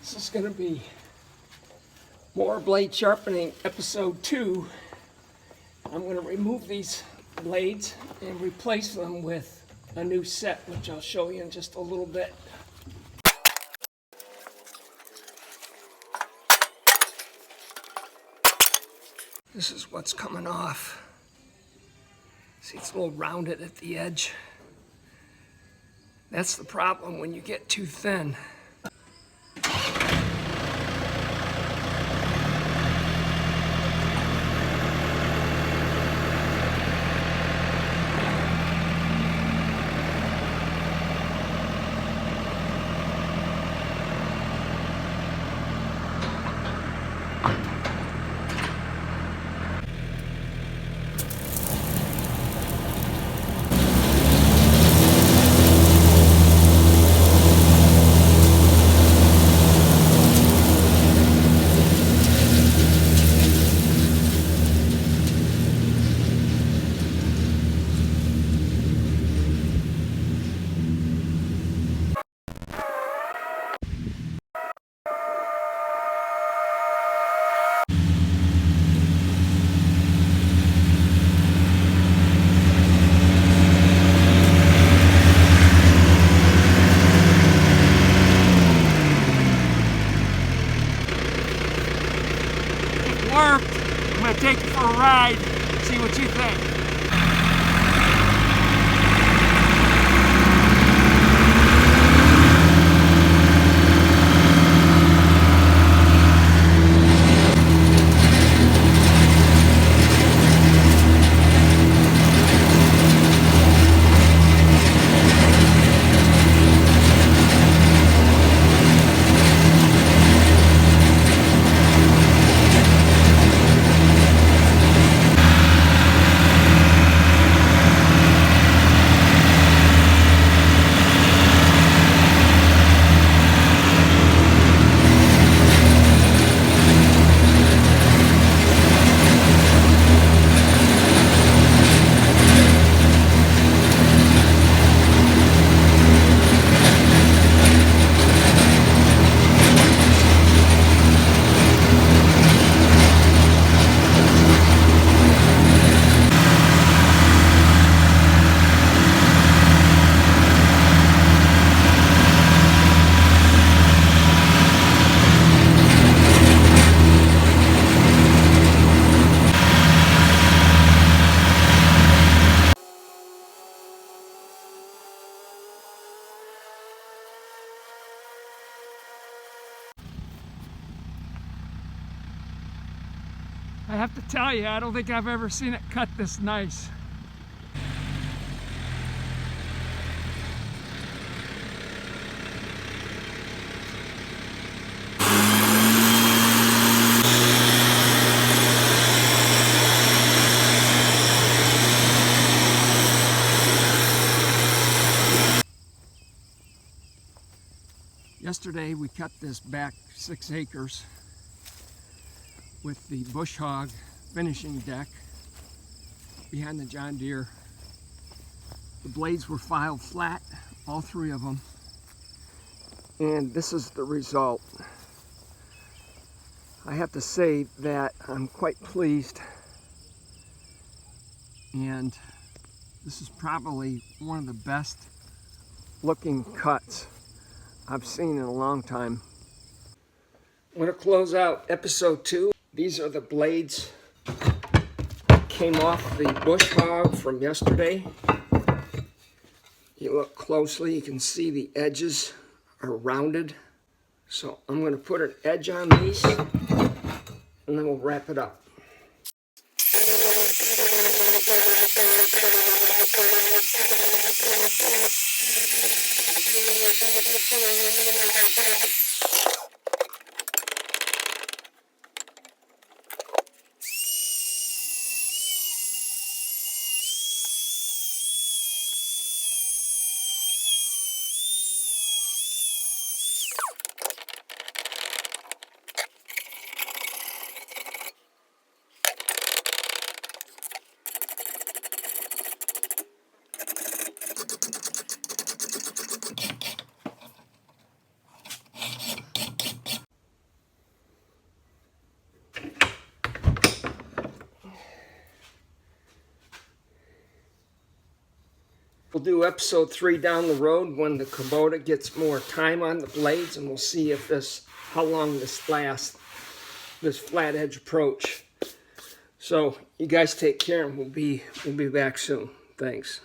This is going to be Mower Blade Sharpening Episode 2. I'm going to remove these blades and replace them with a new set, which I'll show you in just a little bit. This is what's coming off. See, it's a little rounded at the edge. That's the problem when you get too thin. Worked. I'm going to take it for a ride, see what you think. I have to tell you, I don't think I've ever seen it cut this nice. Yesterday we cut this back 6 acres with the Bush Hog finishing deck behind the John Deere. The blades were filed flat, all 3 of them, and this is the result. I have to say that I'm quite pleased, and this is probably one of the best looking cuts I've seen in a long time. I'm going to close out episode 2. These are the blades that came off the Bush Hog from yesterday. You look closely, you can see the edges are rounded. So I'm going to put an edge on these, and then we'll wrap it up. We'll do episode 3 down the road when the Kubota gets more time on the blades, and we'll see if how long this lasts, this flat edge approach. So you guys take care, and we'll be back soon. Thanks.